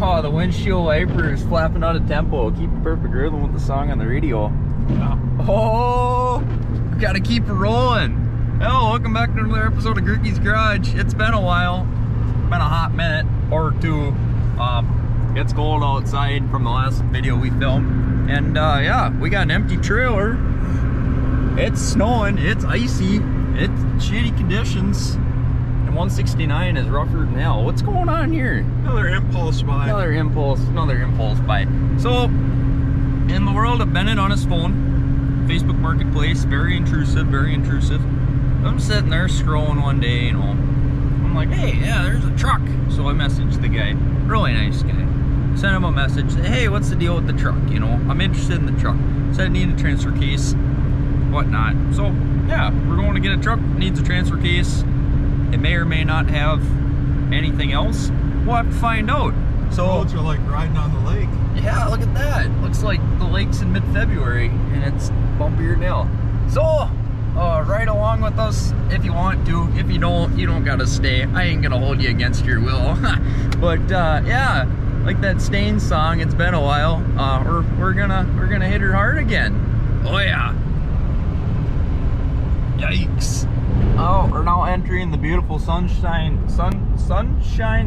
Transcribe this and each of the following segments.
Oh, the windshield wiper is flapping out of tempo. Keep a perfect rhythm with the song on the radio. Yeah. Oh, gotta keep it rolling. Hello, welcome back to another episode of Gricky's Garage. It's been a while. Been a hot minute or two. It's cold outside from the last video we filmed. And yeah, we got an empty trailer. It's snowing, it's icy, it's shitty conditions. 169 is rougher than hell. What's going on here? Another impulse buy. Another impulse buy. So, in the world of Bennett on his phone, Facebook Marketplace, very intrusive, very intrusive. I'm sitting there scrolling one day, you know. I'm like, hey, yeah, there's a truck. So I messaged the guy, really nice guy. Sent him a message, say, hey, what's the deal with the truck? You know, I'm interested in the truck. Said I need a transfer case, whatnot. So, yeah, we're going to get a truck, needs a transfer case. It may or may not have anything else. We'll have to find out. So roads are like riding on the lake. Yeah, look at that. Looks like the lake's in mid-February and it's bumpier than hell. So ride along with us if you want to. If you don't gotta stay. I ain't gonna hold you against your will. But yeah, like that Stain song, it's been a while. We're gonna hit her hard again. Oh yeah. Yikes. Oh, we're now entering the beautiful sunshine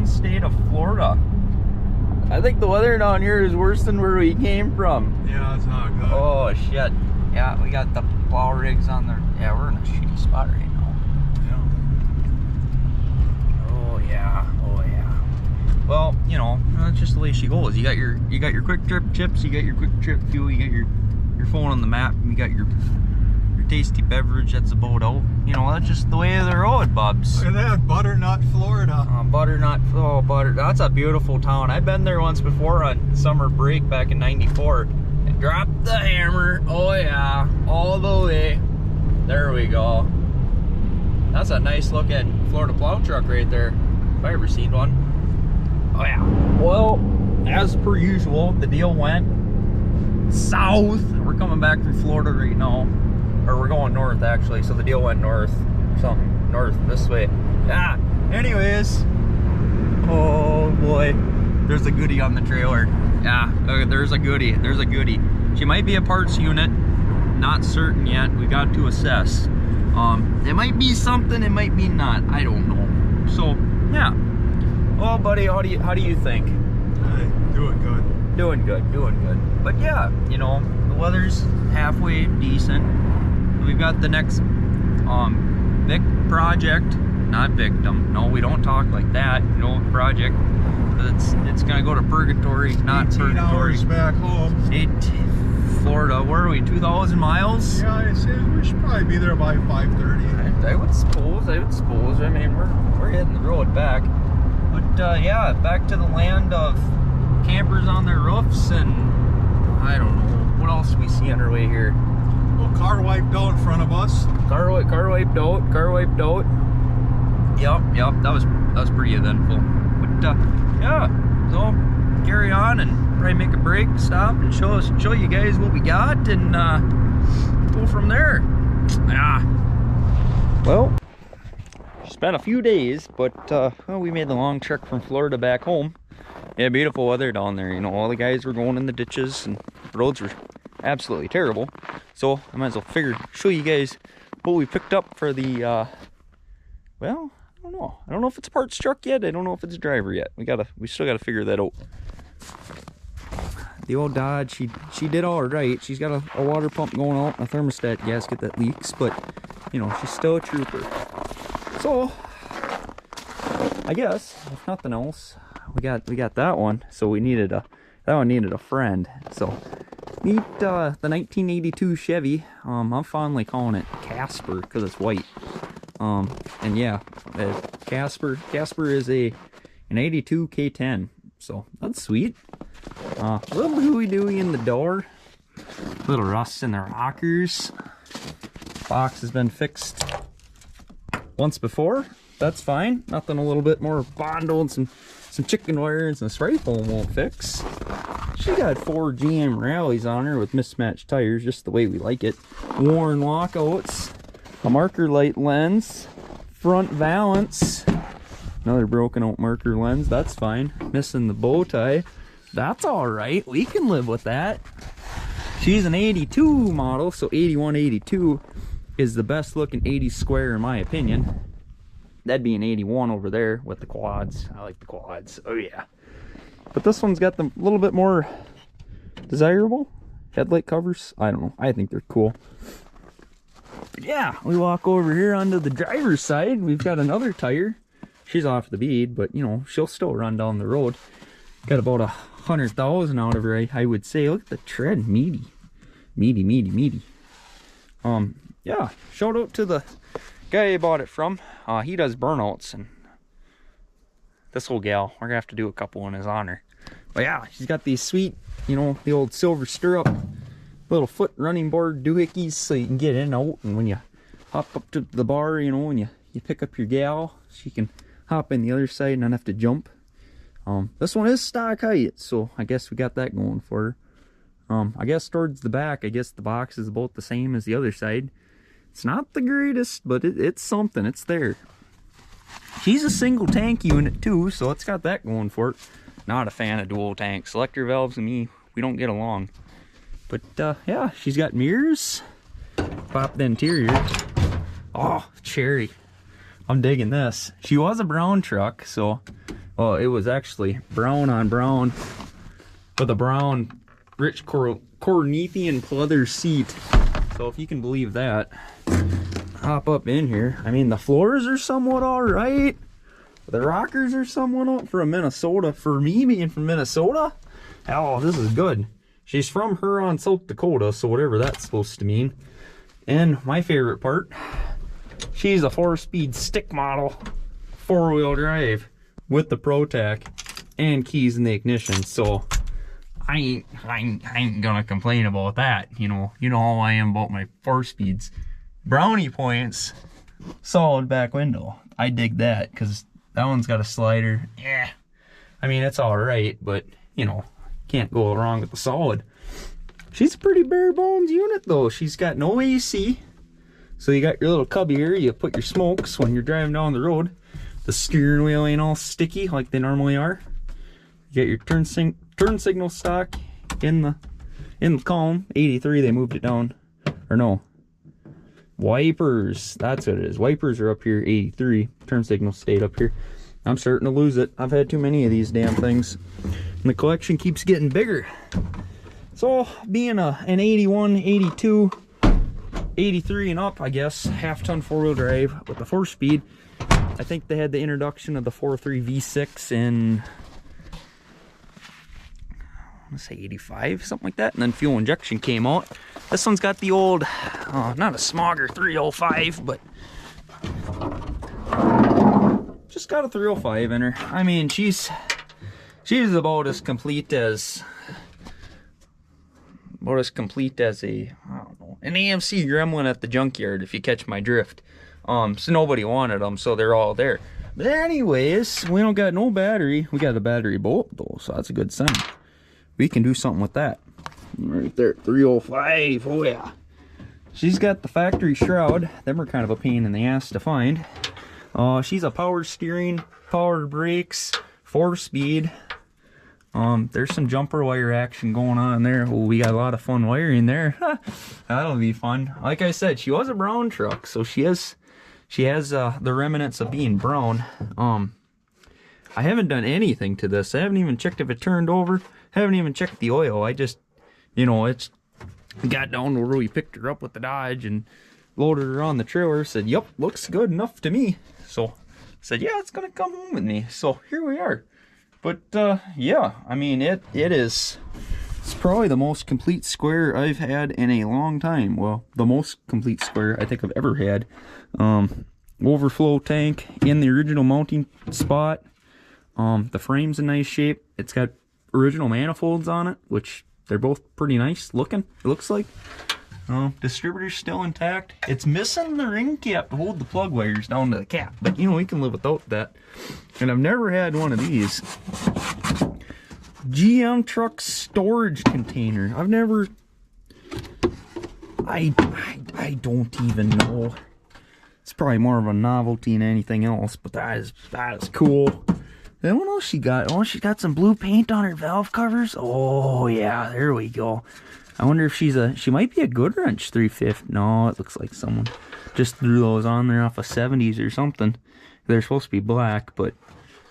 state of Florida. I think the weather down here is worse than where we came from. Yeah, it's not good. Oh shit. Yeah, we got the plow rigs on there. Yeah, we're in a shitty spot right now. Yeah. Oh yeah. Oh yeah. Well, you know, that's just the way she goes. You got your quick trip chips, you got your quick trip fuel, you got your phone on the map, and you got your tasty beverage that's about out. You know, that's just the way of the road, bubs. Look at that, Butternut, Florida. Butternut, oh, that's a beautiful town. I've been there once before on summer break back in '94. And dropped the hammer, oh yeah, all the way. There we go. That's a nice looking Florida plow truck right there, if I ever seen one. Oh yeah. Well, as per usual, the deal went south. We're coming back from Florida right now. Or we're going north actually, so the deal went north. Something north this way. Yeah. Anyways. Oh boy. There's a goodie on the trailer. Yeah, there's a goodie. There's a goodie. She might be a parts unit. Not certain yet. We got to assess. It might be something, it might be not. I don't know. So yeah. Well buddy, how do you think? Hey, doing good. Doing good, doing good. But yeah, you know, the weather's halfway decent. We've got the next project, not victim. No, we don't talk like that. No project. It's gonna go to purgatory, not 18 purgatory. hours back home. Florida. Where are we? 2,000 miles? Yeah, I say we should probably be there by 5:30. I would suppose. I mean, we're hitting the road back. But yeah, back to the land of campers on their roofs and I don't know what else we see on our way here. Well, car wiped out in front of us. Car wiped out. Yep, that was pretty eventful. But yeah, so carry on and probably make a break, stop and show you guys what we got and go from there. Yeah. Well, it's been a few days, but well, we made the long trek from Florida back home. Yeah, beautiful weather down there. You know, all the guys were going in the ditches and the roads were absolutely terrible. So I might as well show you guys what we picked up for the well, I don't know if it's a parts truck yet. I don't know if it's a driver yet. We still gotta figure that out. The old Dodge, she did all right. She's got a water pump going out and a thermostat gasket that leaks, but you know, she's still a trooper. So I guess if nothing else, we got that one. So that one needed a friend. So meet the 1982 Chevy. I'm fondly calling it Casper because it's white. And yeah, Casper is an 82 K10. So that's sweet. A little hooey-dooey in the door. Little rust in the rockers. Box has been fixed once before. That's fine. Nothing a little bit more Bondo and some chicken wire and some spray foam won't fix. She got 4 GM rallies on her with mismatched tires, just the way we like it. Worn lockouts, a marker light lens, front valance, Another broken out marker lens. That's fine. Missing the bow tie. That's all right. We can live with that. She's an 82 model, so 81, 82 is the best looking 80 square in my opinion. That'd be an 81 over there with the quads. I like the quads. Oh yeah. But this one's got the little bit more desirable headlight covers. I don't know. I think they're cool. But yeah, we walk over here onto the driver's side. We've got another tire. She's off the bead, but you know, she'll still run down the road. Got about 100,000 out of her, I would say. Look at the tread. Meaty. Meaty. Yeah, shout out to the guy I bought it from. He does burnouts, and this old gal, we're gonna have to do a couple in his honor. But yeah, she's got these sweet, you know, the old silver stirrup, little foot running board doohickeys, so you can get in and out, and when you hop up to the bar, you know, when you pick up your gal, she can hop in the other side and not have to jump. This one is stock height, so I guess we got that going for her. I guess towards the back, I guess the box is about the same as the other side. It's not the greatest, but it's something. It's there. She's a single tank unit too, so it's got that going for it. Not a fan of dual tank. Selector valves and me, we don't get along. But yeah, she's got mirrors. Pop the interior. Oh, cherry. I'm digging this. She was a brown truck, so it was actually brown on brown with a brown rich Corinthian pleather seat. So if you can believe that. Hop up in here. I mean, the floors are somewhat all right. The rockers are somewhat up for a Minnesota. For me being from Minnesota, oh, this is good. She's from Huron, South Dakota, so whatever that's supposed to mean. And my favorite part, she's a 4-speed stick model, 4-wheel drive with the ProTac and keys in the ignition. So I ain't gonna complain about that. You know how I am about my 4-speeds. Brownie points, solid back window. I dig that because that one's got a slider. Yeah, I mean, it's all right, but you know, can't go wrong with the solid. She's a pretty bare bones unit though. She's got no AC, so you got your little cubby here. You put your smokes when you're driving down the road. The steering wheel ain't all sticky like they normally are. You got your turn signal stock in the column. 83, they moved it down, or no. Wipers, that's what it is. Wipers are up here, 83. Turn signal stayed up here. I'm starting to lose it. I've had too many of these damn things. And the collection keeps getting bigger. So, being an 81, 82, 83 and up, I guess, half-ton 4-wheel drive with the 4-speed. I think they had the introduction of the 4.3 V6 in, I want to say 85, something like that, and then fuel injection came out. This one's got the old, not a Smogger 305, but just got a 305 in her. I mean, she's about as complete as a, I don't know, an AMC Gremlin at the junkyard, if you catch my drift. So nobody wanted them, so they're all there. But anyways, we don't got no battery. We got a battery bolt though, so that's a good sign. We can do something with that. Right there, 305. Oh yeah. She's got the factory shroud. Them are kind of a pain in the ass to find. She's a power steering, power brakes, 4-speed. There's some jumper wire action going on there. Oh, we got a lot of fun wiring there. That'll be fun. Like I said, she was a brown truck, so she has the remnants of being brown. I haven't done anything to this. I haven't even checked if it turned over. Haven't even checked the oil. I just, you know, it's got down to where we picked her up with the Dodge and loaded her on the trailer. Said, yep, looks good enough to me. So said, yeah, it's gonna come home with me. So here we are. But yeah, I mean, it's probably the most complete square I've had in a long time. Well, the most complete square I think I've ever had. Overflow tank in the original mounting spot. The frame's in nice shape. It's got original manifolds on it, which they're both pretty nice looking, it looks like. Distributor's still intact. It's missing the ring cap to hold the plug wires down to the cap, but you know, we can live without that. And I've never had one of these. GM truck storage container. I've never, I don't even know. It's probably more of a novelty than anything else, but that is cool. Then what else she got? Oh, she got some blue paint on her valve covers. Oh yeah, there we go. I wonder if she might be a good wrench 350. No, it looks like someone just threw those on there off of 70s or something. They're supposed to be black, but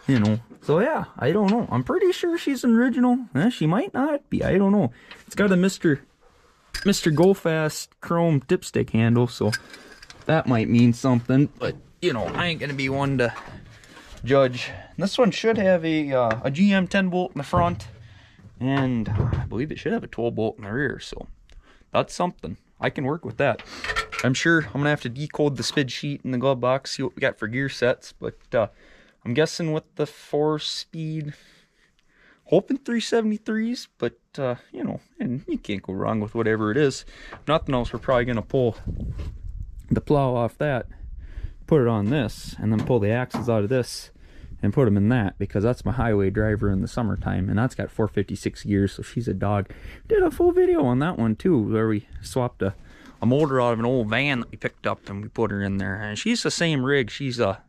you know. So yeah, I don't know. I'm pretty sure she's an original. She might not be. I don't know. It's got a Mr. Go Fast chrome dipstick handle, so that might mean something. But you know, I ain't gonna be one to judge. This one should have a GM 10 bolt in the front, and I believe it should have a 12 bolt in the rear. So that's something. I can work with that. I'm sure I'm gonna have to decode the spid sheet in the glove box, see what we got for gear sets, but I'm guessing with the 4-speed, hoping 373s, but you know, and you can't go wrong with whatever it is. If nothing else, we're probably gonna pull the plow off that, put it on this, and then pull the axles out of this and put them in that, because that's my highway driver in the summertime, and that's got 456 gears, so she's a dog. Did a full video on that one too, where we swapped a motor out of an old van that we picked up and we put her in there, and she's the same rig. She's a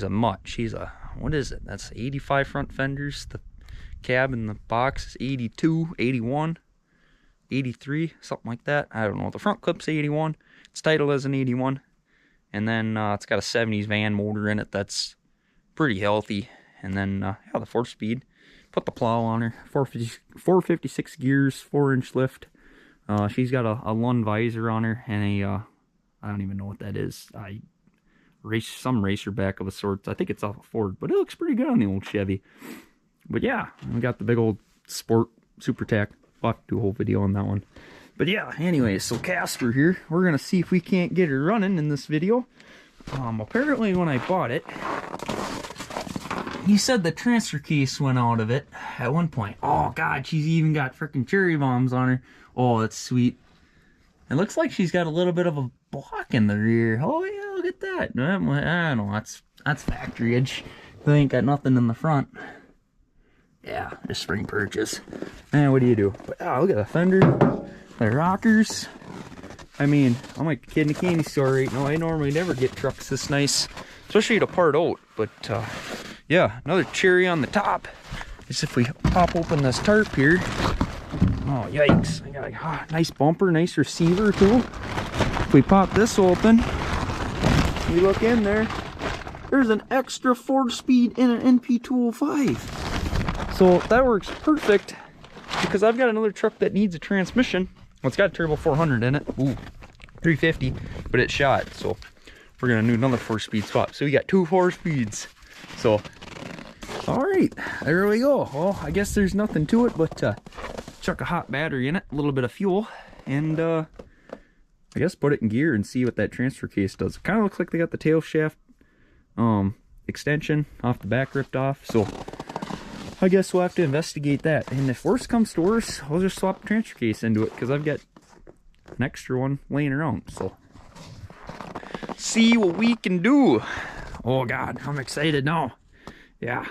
mutt. She's a, what is it, that's 85 front fenders. The cab in the box is 82, 81, 83, something like that. I don't know. The front clip's 81. It's titled as an 81, and then it's got a 70s van motor in it that's pretty healthy. And then yeah, the 4-speed. Put the plow on her. 456 gears, 4-inch lift. She's got a Lund visor on her, and a I don't even know what that is. Some racer back of a sort. I think it's off a Ford, but it looks pretty good on the old Chevy. But yeah, we got the big old Sport Super Tack. I'll have to do a whole video on that one. But yeah, anyway, so Casper here, we're gonna see if we can't get her running in this video. Apparently when I bought it, he said the transfer case went out of it at one point. Oh god, she's even got freaking cherry bombs on her. Oh, that's sweet. It looks like she's got a little bit of a block in the rear. Oh yeah, look at that. I don't know, that's factory edge. They ain't got nothing in the front. Yeah, just spring purchase. Man, what do you do? But, oh, look at the fender, the rockers. I mean, I'm like a kid in a candy store right now. I normally never get trucks this nice, especially to part out. But yeah, another cherry on the top. Just if we pop open this tarp here. Oh yikes! I got a nice bumper, nice receiver too. If we pop this open, we look in there. There's an extra 4-speed in an NP205. So that works perfect, because I've got another truck that needs a transmission. Well, it's got a turbo 400 in it. Ooh, 350, but it's shot. So we're gonna need another 4-speed swap. So we got 2 4-speeds. So, all right, there we go. Well, I guess there's nothing to it but chuck a hot battery in it, a little bit of fuel, and I guess put it in gear and see what that transfer case does. It kind of looks like they got the tail shaft extension off the back ripped off, so I guess we'll have to investigate that. And if worse comes to worse, I'll just swap the transfer case into it, because I've got an extra one laying around. So see what we can do. Oh god, I'm excited now. Yeah.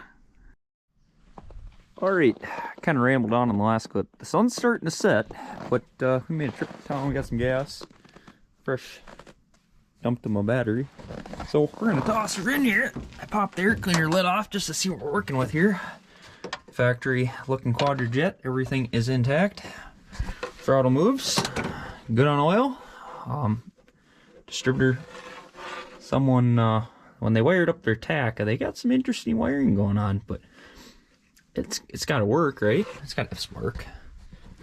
Alright, kind of rambled on in the last clip. The sun's starting to set, but we made a trip to town, we got some gas. Fresh dumped in my battery. So we're gonna toss her in here. I popped the air cleaner lid off just to see what we're working with here. Factory looking quadrojet, everything is intact. Throttle moves, good on oil. Distributor, someone, when they wired up their tack, they got some interesting wiring going on, but it's got to work, right? It's got to have some work.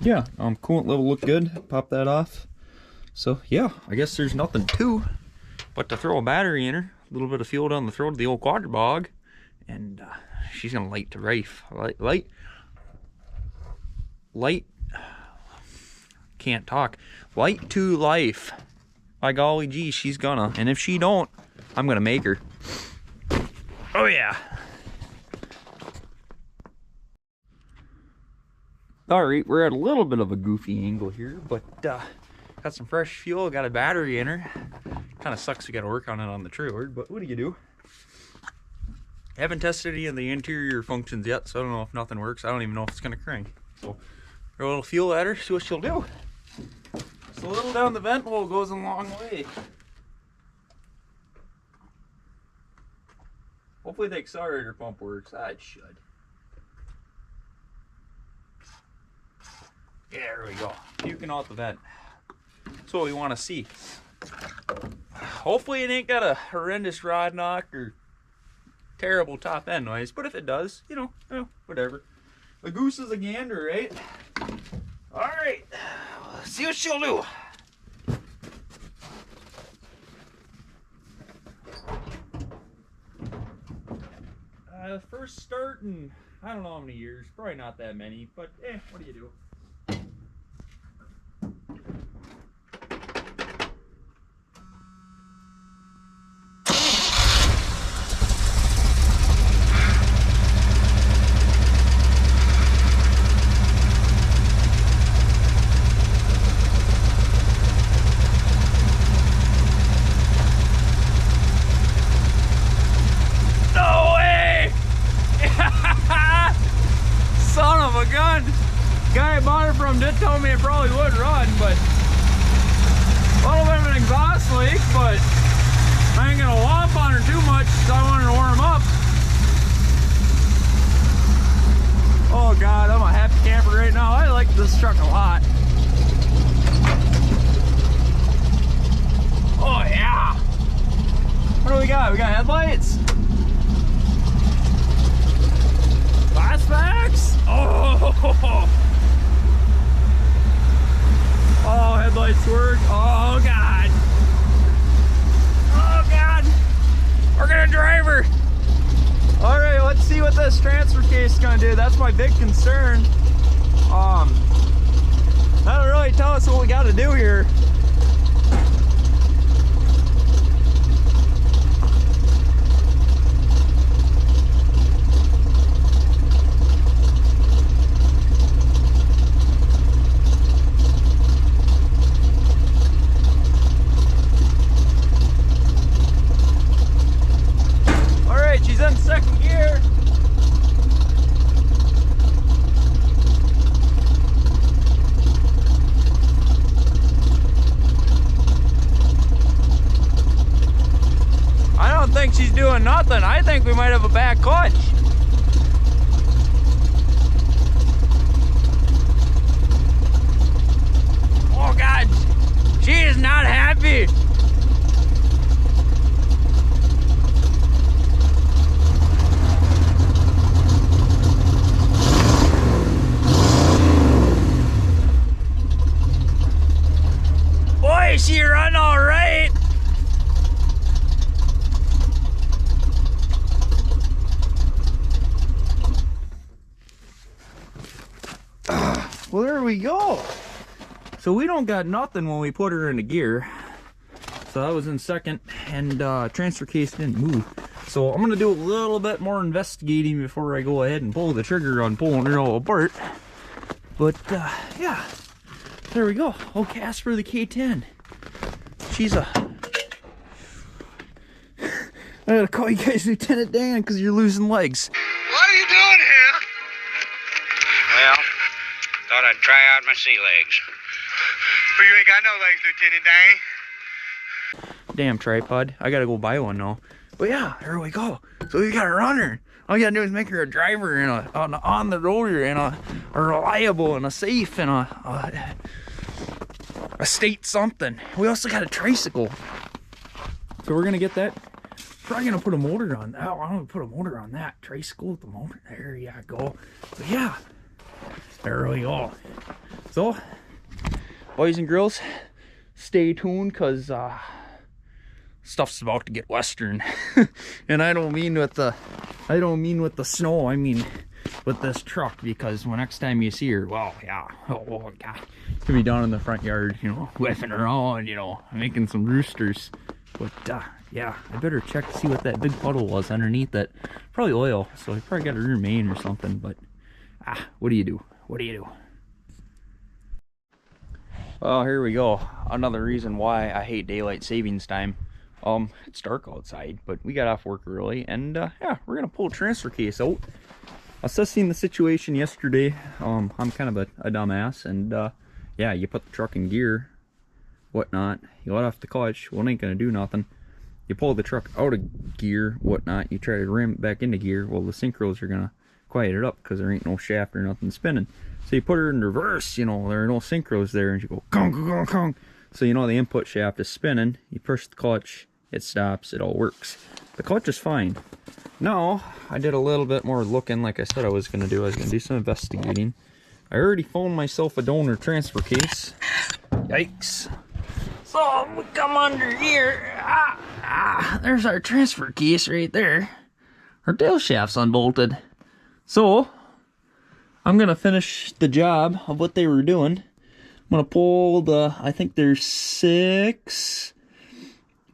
Yeah, coolant level looked good. Pop that off. So yeah, I guess there's nothing to but to throw a battery in her, a little bit of fuel down the throat of the old quadribog, and she's gonna light to life. Light. Can't talk. Light to life. By golly gee, she's gonna. And if she don't, I'm gonna make her. Oh yeah. Alright, we're at a little bit of a goofy angle here, but got some fresh fuel, got a battery in her. Kind of sucks we got to work on it on the trailer, but what do you do? Haven't tested any of the interior functions yet, so I don't know if nothing works. I don't even know if it's going to crank. So throw a little fuel at her, see what she'll do. Just a little down the vent hole goes a long way. Hopefully the accelerator pump works. Ah, it should. Yeah, there we go. Puking out the vent. That's what we want to see. Hopefully it ain't got a horrendous rod knock or terrible top end noise, but if it does, you know, whatever. The goose is a gander, right? Alright, let's see what she'll do. First start in, I don't know how many years, probably not that many, but what do you do? Guy I bought it from did tell me it probably would run, but a little bit of an exhaust leak, but I ain't gonna whomp on her too much because I wanted to warm up. Oh God, I'm a happy camper right now. I like this truck a lot. Oh yeah. What do we got? We got headlights. Fastbacks. Oh. Oh, headlights work. Oh, God. Oh, God. We're going to drive her. All right, let's see what this transfer case is going to do. That's my big concern. That'll really tell us what we got to do here. She's in second gear. I don't think she's doing nothing. I think we might have a back clutch. Oh God, she is not happy. She run all right. Well, there we go. So we don't got nothing when we put her into gear. So that was in second, and transfer case didn't move. So I'm gonna do a little bit more investigating before I go ahead and pull the trigger on pulling her all apart. But yeah, there we go. Oh, Casper the K10. She's a... I gotta call you guys Lieutenant Dan because you're losing legs. What are you doing here? Well, thought I'd try out my sea legs. But you ain't got no legs, Lieutenant Dan. Damn tripod. I gotta go buy one now. But yeah, there we go. So we got a runner. All you gotta do is make her a driver and on the roader and a reliable and a safe and a state something. We also got a tricycle. So we're gonna get that. Probably gonna put a motor on that. Oh, I'm gonna put a motor on that. Tricycle with the motor. There you go. So yeah. There we go. So, boys and girls, stay tuned because stuff's about to get western. And I don't mean with the snow, I mean with this truck, because when next time you see her, well, yeah, oh God, she'll be down in the front yard, you know, whiffing around, you know, making some roosters. But yeah, I better check to see what that big puddle was underneath that. Probably oil, so I probably got a rear main or something. But what do you do? What do you do? Well, here we go. Another reason why I hate daylight savings time. It's dark outside, but we got off work early, and yeah, we're gonna pull a transfer case out. Assessing the situation yesterday, I'm kind of a dumbass, and yeah, you put the truck in gear, whatnot, you let off the clutch, well, it ain't gonna do nothing. you pull the truck out of gear, whatnot, you try to ram it back into gear, well, the synchros are gonna quiet it up because there ain't no shaft or nothing spinning. So you put her in reverse, you know, there are no synchros there, and you go kong, kong, kong, kong. So you know the input shaft is spinning, you push the clutch, it stops, it all works. The clutch is fine. Now, I did a little bit more looking like I said I was gonna do. I was gonna do some investigating. I already found myself a donor transfer case. Yikes. So we come under here. There's our transfer case right there. Our tail shaft's unbolted. So I'm gonna finish the job of what they were doing. I'm gonna pull the, I think there's 6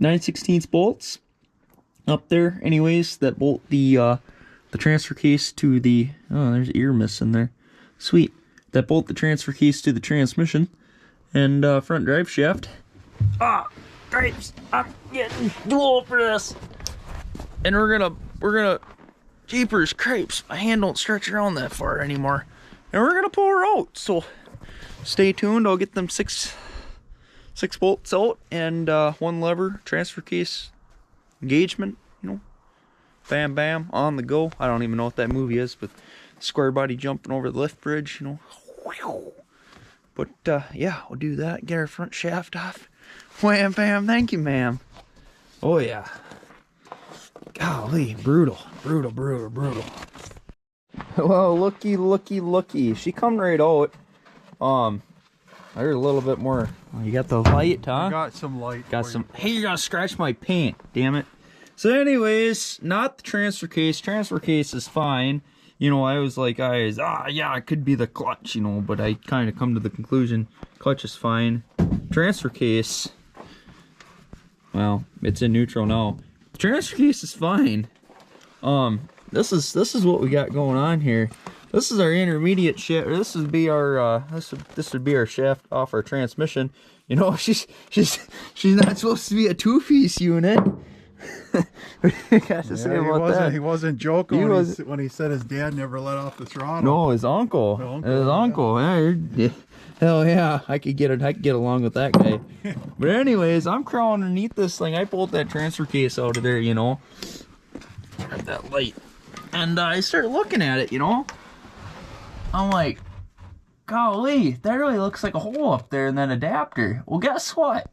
9/16 bolts up there. Anyways, that bolt the transfer case to the, oh, there's ear missing there. Sweet. That bolt the transfer case to the transmission and front drive shaft. Ah, grapes! I'm getting too old for this. And we're gonna, jeepers crepes, my hand don't stretch around that far anymore. And we're gonna pull her out. So stay tuned. I'll get them six bolts out and 1 lever transfer case engagement. You know, bam, bam, on the go. I don't even know what that movie is, but square body jumping over the lift bridge. You know. But yeah, we'll do that. Get our front shaft off. Wham bam, thank you, ma'am. Oh yeah. Golly, brutal. Well, looky. She come right out. There's a little bit more. Oh, you got the light, huh? I got some light. Got some. Hey, you're gonna scratch my paint, damn it. So anyways, not the transfer case. Transfer case is fine. You know, I was like, yeah, it could be the clutch, you know, but I kind of come to the conclusion, clutch is fine. Transfer case, well, it's in neutral now. Transfer case is fine. This is what we got going on here. This is our intermediate shaft. This would be our this would be our shaft off our transmission. You know, she's not supposed to be a 2-piece unit. Got to say about that. He wasn't joking when he said his dad never let off the throttle. No, his uncle. His uncle. Yeah, hell yeah, I could get along with that guy. But anyways, I'm crawling underneath this thing. I pulled that transfer case out of there, you know. Grab that light, and I started looking at it, you know. I'm like, golly, that really looks like a hole up there in that adapter. Well, guess what?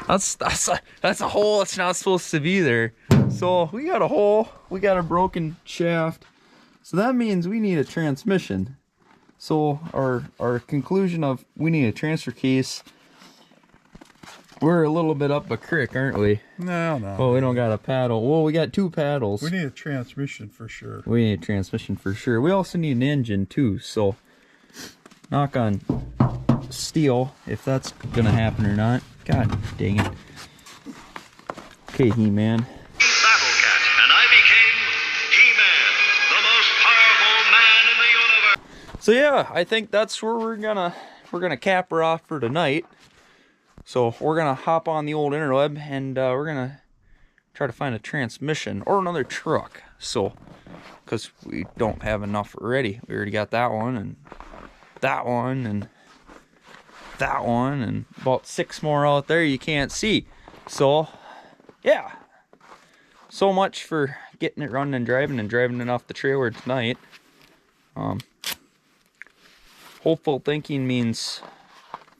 That's a hole that's not supposed to be there. So we got a hole, we got a broken shaft. So that means we need a transmission. So our conclusion of we need a transfer case, we're a little bit up a creek, aren't we? No. Oh, we don't got a paddle. Well, we got 2 paddles. We need a transmission for sure. We need a transmission for sure. We also need an engine too, so knock on steel if that's gonna happen or not. God dang it. Okay, He-Man. Battle Cat, and I became He-Man, the most powerful man in the universe. So yeah, I think that's where we're gonna cap her off for tonight. So we're gonna hop on the old interweb and we're gonna try to find a transmission or another truck. So, because we don't have enough already. We already got that one and that one and that one and about 6 more out there you can't see. So yeah, so much for getting it running and driving it off the trailer tonight. Hopeful thinking means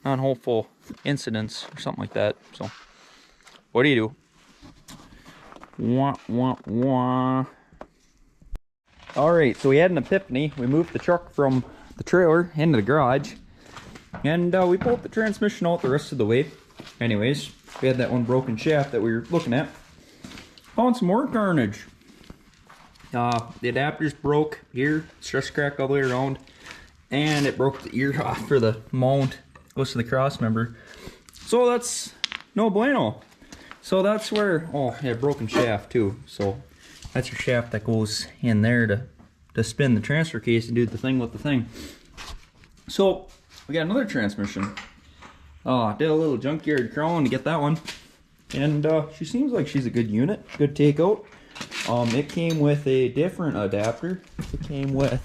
non-hopeful incidents or something like that. So what do you do? Wah, wah, wah. All right, so we had an epiphany. We moved the truck from the trailer into the garage. And we pulled the transmission out the rest of the way. Anyways, we had that one broken shaft that we were looking at. Found some more carnage. The adapters broke here, stress cracked all the way around, and it broke the ear off for the mount, goes to the cross member. So that's no bueno. So that's where, oh yeah, broken shaft too. So that's your shaft that goes in there to spin the transfer case and do the thing with the thing. So we got another transmission. Did a little junkyard crawling to get that one. And she seems like she's a good unit, good takeout. It came with a different adapter. It came with,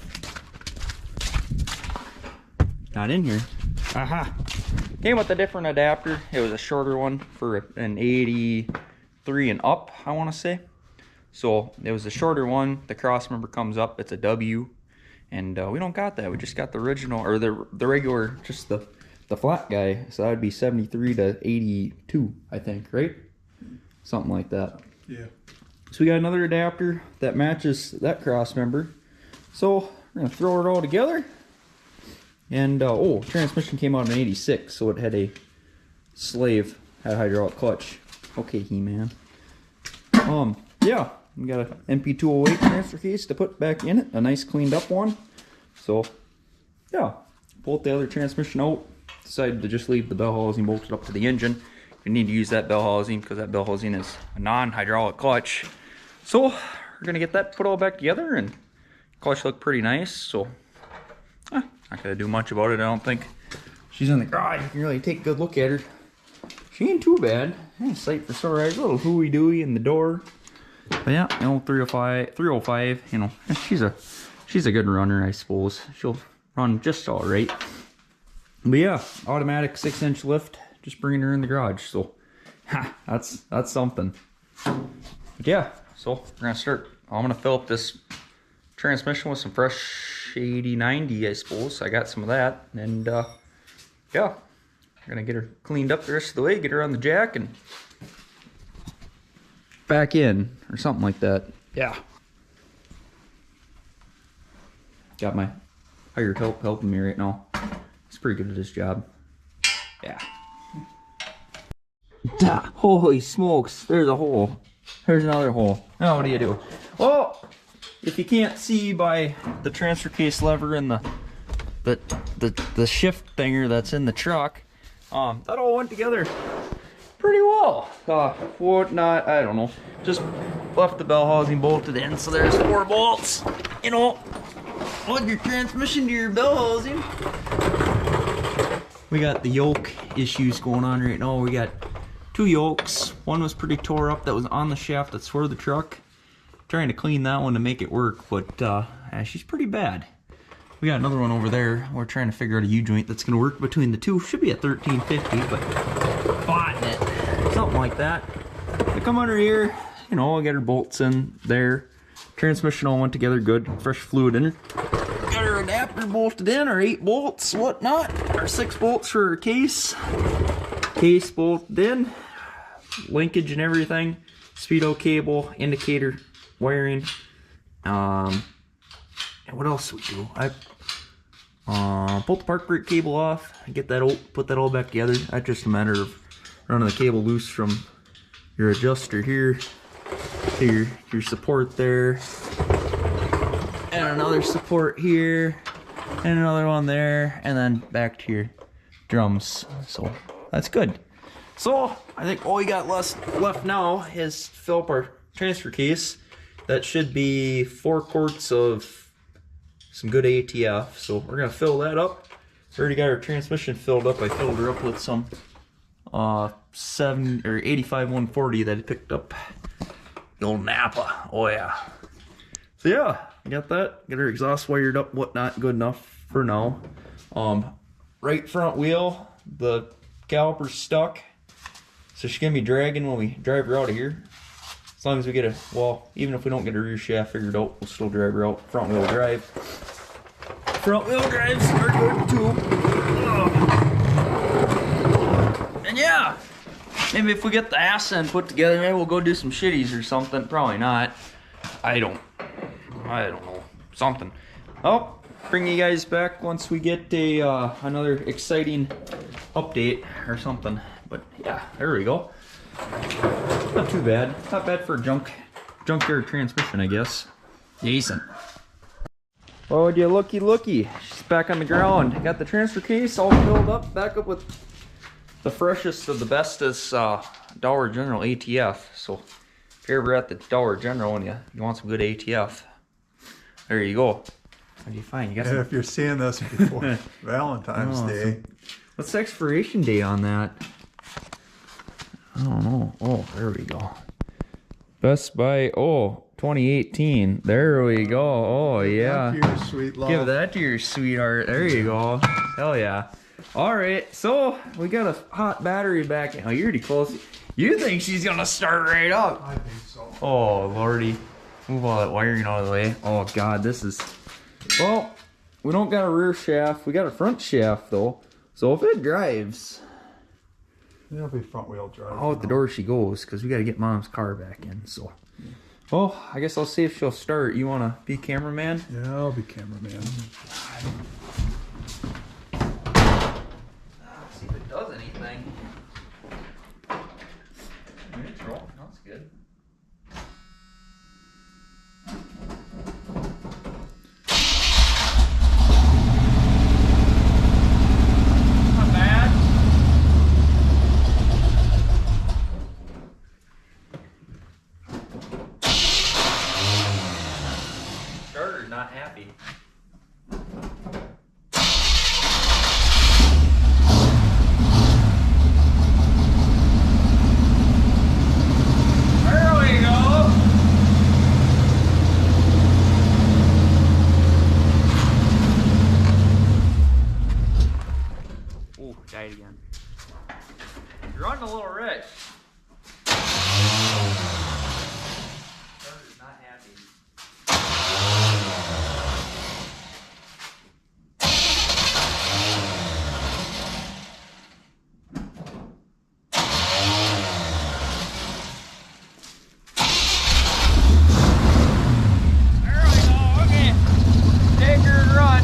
not in here. Aha! Came with a different adapter. It was a shorter one for an 83 and up, I want to say. So it was a shorter one. The cross member comes up. It's a W. And we don't got that. We just got the original, or the regular, just the flat guy. So that would be 73 to 82, I think, right? Something like that. Yeah. So we got another adapter that matches that cross member. So we're gonna throw it all together. And oh, transmission came out in 86, so it had a slave, had hydraulic clutch. Okay, He-Man. Yeah, we got an MP208 transfer case to put back in it, a nice cleaned up one. So yeah, pulled the other transmission out. Decided to just leave the bell housing bolted up to the engine. You need to use that bell housing because that bell housing is a non-hydraulic clutch. So we're gonna get that put all back together, and clutch looked pretty nice. So not gonna do much about it, I don't think. She's in the garage. You can really take a good look at her. She ain't too bad. Sight for sore eyes, a little hooey dooey in the door. But yeah, you know, 305. You know, she's a good runner, I suppose. She'll run just all right. But yeah, automatic 6-inch lift, just bringing her in the garage. So that's something. But yeah, so we're gonna start. I'm gonna fill up this transmission with some fresh 80/90, I suppose. I got some of that, and yeah, we're gonna get her cleaned up the rest of the way, get her on the jack and back in or something like that. Yeah, got my hired help helping me right now. He's pretty good at his job. Yeah. Holy smokes, there's a hole. There's another hole. Now what do you do? Well, if you can't see by the transfer case lever and the shift thinger that's in the truck, that all went together pretty well. Whatnot, I don't know. Just left the bell housing bolted in, so there's 4 bolts. You know, plug your transmission to your bell housing. We got the yoke issues going on right now. We got 2 yokes. One was pretty tore up that was on the shaft that swerved the truck. Trying to clean that one to make it work, but she's pretty bad. We got another one over there. We're trying to figure out a U-joint that's going to work between the two. Should be a 1350, but botting it. Something like that. We come under here, you know, I got her bolts in there. Transmission all went together good. Fresh fluid in her. Got her adapter bolted in, our 8 bolts, whatnot. Our 6 bolts for her case. Case bolted in. Linkage and everything. Speedo cable, indicator, wiring. And what else do we do? I pulled the park brake cable off, get that put that all back together. That's just a matter of running the cable loose from your adjuster here to your support there, and another support here, and another one there, and then back to your drums. So that's good. So I think all we got left now is fill up our transfer case. That should be 4 quarts of some good ATF. So we're gonna fill that up. We already got our transmission filled up. I filled her up with some 85 140 that I picked up. The old Napa. Oh yeah. So yeah, I got that. Got her exhaust wired up, whatnot, good enough for now. Right front wheel, the caliper's stuck. So she's gonna be dragging when we drive her out of here. As long as we get a, well, even if we don't get a rear shaft figured out, we'll still drive her out. Front wheel drive. Front wheel drives are good too. And yeah, maybe if we get the ass end put together, maybe we'll go do some shitties or something. Probably not. I don't know. Something. Oh, bring you guys back once we get a another exciting update or something. But yeah, there we go. Not too bad. Not bad for a junkyard transmission, I guess. Decent. Oh, would you looky. She's back on the ground. Got the transfer case all filled up, back up with the freshest of the bestest Dollar General ATF. So if you're ever at the Dollar General and you want some good ATF, there you go. What do you find? You got some... if you're seeing this before Valentine's Day. What's the expiration date on that? I don't know. Oh, there we go. Best Buy, 2018. There we go. Oh, yeah. Give that to your sweet love. Give that to your sweetheart. There you go. Hell yeah. All right, so we got a hot battery back. Oh, you're pretty close. You think she's gonna start right up? I think so. Oh, lordy. Move all that wiring out of the way. Oh, God, this is... Well, we don't got a rear shaft. We got a front shaft, though. So if it drives... It'll be front wheel drive. Out the door she goes, because we got to get Mom's car back in, so... Well, I guess I'll see if she'll start. You want to be cameraman? Yeah, I'll be cameraman. See if it does anything. Neutral, that's good. Not bad. Starter not happy. Died again. You're running a little rich. Starter's not happy. There we go. Okay. Take her and run.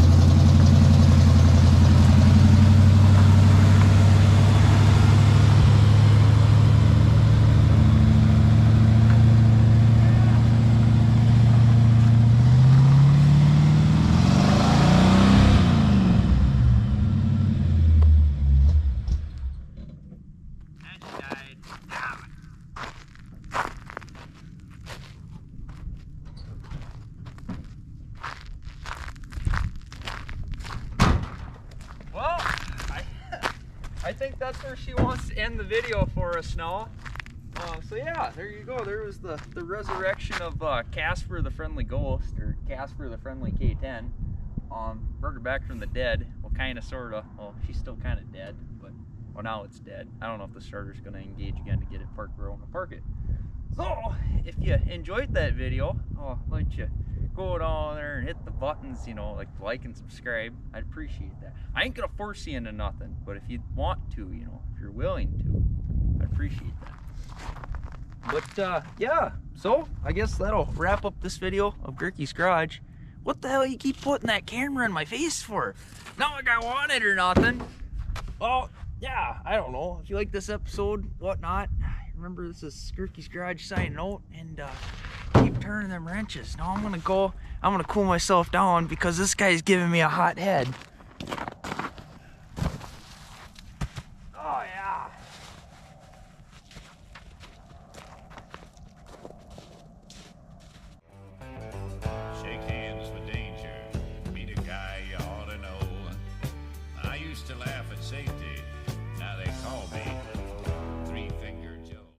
I think that's where she wants to end the video for us now. So yeah, there you go. There was the resurrection of Casper the Friendly Ghost, or Casper the Friendly K10. Brought her back from the dead. Well, kind of, sort of. Well, she's still kind of dead, but well, now it's dead. I don't know if the starter's going to engage again to get it parked where I want to park it. So, if you enjoyed that video, I'll let you go down there and hit the buttons, you know, like and subscribe. I'd appreciate that. I ain't gonna force you into nothing, but if you want to, you know, if you're willing to, I'd appreciate that. But yeah, so I guess that'll wrap up this video of Gerkie's Garage. What the hell you keep putting that camera in my face for? Not like I want it or nothing. Well, yeah, I don't know. If you like this episode, whatnot, remember this is Gerkie's Garage signing out, and keep turning them wrenches. Now I'm gonna cool myself down because this guy's giving me a hot head.